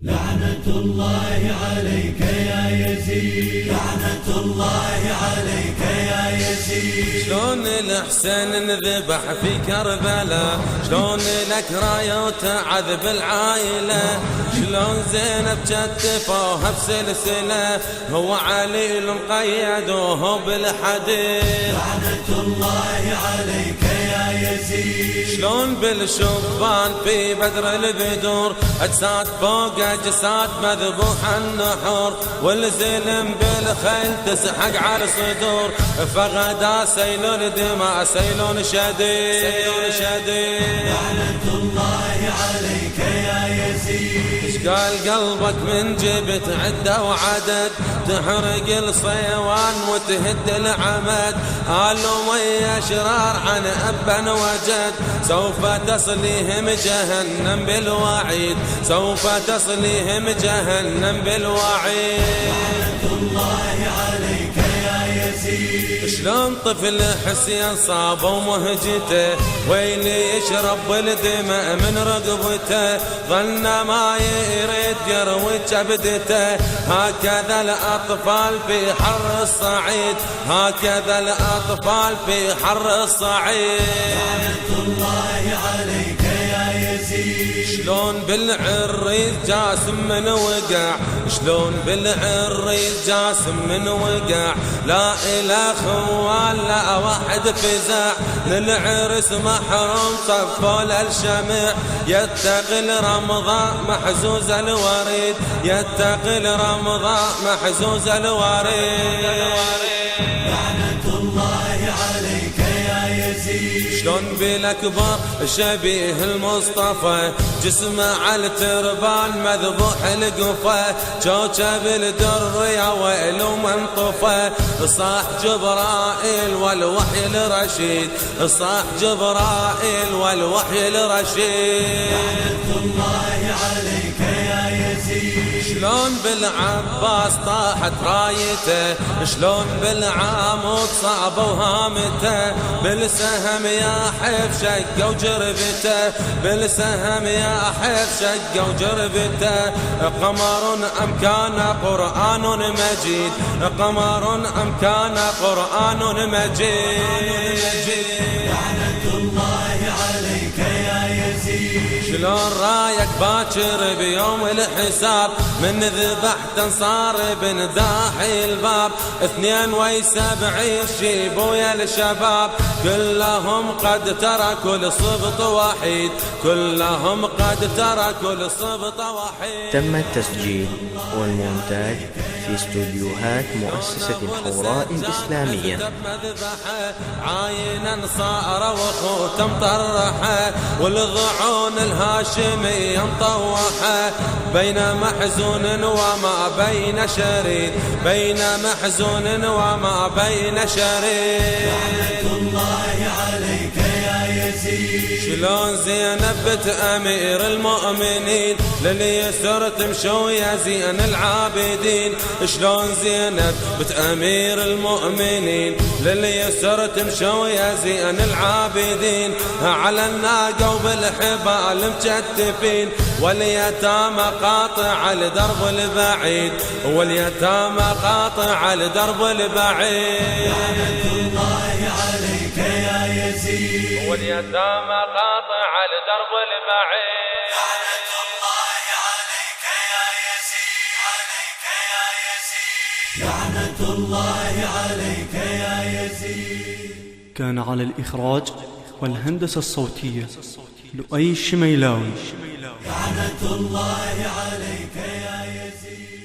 لعنة الله عليك يا يزيد، لعنة الله عليك يا يزيد. شلون الحسين انذبح في كربلاء، شلون لك راية وتعذب العائلة، شلون زينب كتفوها بسلسلة، هو علي المقيد وهو بالحديد. لعنة الله عليك يا يزيد. شلون بالشبان في بدر البدور، اجساد فوق اجساد مذبوحة النحور، والزلم بالخيل تسحق على الصدور، فغدا سيل الدماء سيل شديد. لعنة الله عليك يا يزيد. ايش قال قلبك من جبت عدة وعدد، تحرق الصيوان وتهد العمد، قالوا ويا اشرار عن ابا وجد، سوف تصليهم جهنم بالوعيد، سوف تصليهم جهنم بالوعيد. لعنة الله عليك يا يزيد. شلون طفل حسين صاب ومهجته، ويلي يشرب الدماء من رقبته، ظن ما يريد يروي كبدته، هكذا الأطفال في حر الصعيد، هكذا الأطفال في حر الصعيد. لعنة الله عليك يا يزيد. شلون بالعريس جاسم من وقع، شلون بالعريس جاسم من وقع، لا إله خوال لا واحد فزع، للعرس محروم صفوا للشمع، يتقي رمضان محزوز الوريد، يتقي رمضان محزوز الوريد. لعنة الله عليك يا يزيد. شلون بالاكبر شبيه المصطفى، جسمه على التربان مذبوح القفا، كوكب الدر يا ويل من طفى، صاح جبرائيل والوحي الرشيد، صاح جبرائيل والوحي الرشيد. لعنة الله عليك يا يزيد. شلون بالعباس طاحت رايته، شلون بالعامود صعبة وهامته، بالسهم يا حيف شقة وجربته، بالسهم يا حيف شقة وجربته، قمر أم كان قرآن مجيد، قمر أم كان قرآن مجيد. لعنة الله عليك يا يزيد. شلون رايك باكر بيوم الحساب، من ذبحت انصار بن داحي الباب، 72 شيب ويا الشباب، كلهم قد تركوا الصبط وحيد، كلهم قد تركوا الصبط وحيد. تم التسجيل والمونتاج في استوديوهات مؤسسة الحوراء الإسلامية. عاينا صار وخوت مطرحه، والضعون الهاشمية مطوحه، بين محزون وما بين شريد، بين محزون وما بين شريد. لعنة الله عليك يا يزيد. شلون زينب بنت أمير المؤمنين، لليسر تمشوا يا زين العابدين، شلون زينب بنت أمير المؤمنين، لليسر تمشوا يا زين العابدين، على الناقة وبالحبال مكتفين، واليتامى قاطع الدرب البعيد، واليتامى قاطع الدرب البعيد. لعنة الله عليك يا يزيد. واليتامى قاطع الدرب البعيد. لعنة الله عليك يا يزيد. عليك يا يزيد. لعنة الله عليك يا يزيد. كان على الإخراج والهندسة الصوتية لؤي الشميلاوي. لعنة الله عليك يا يزيد.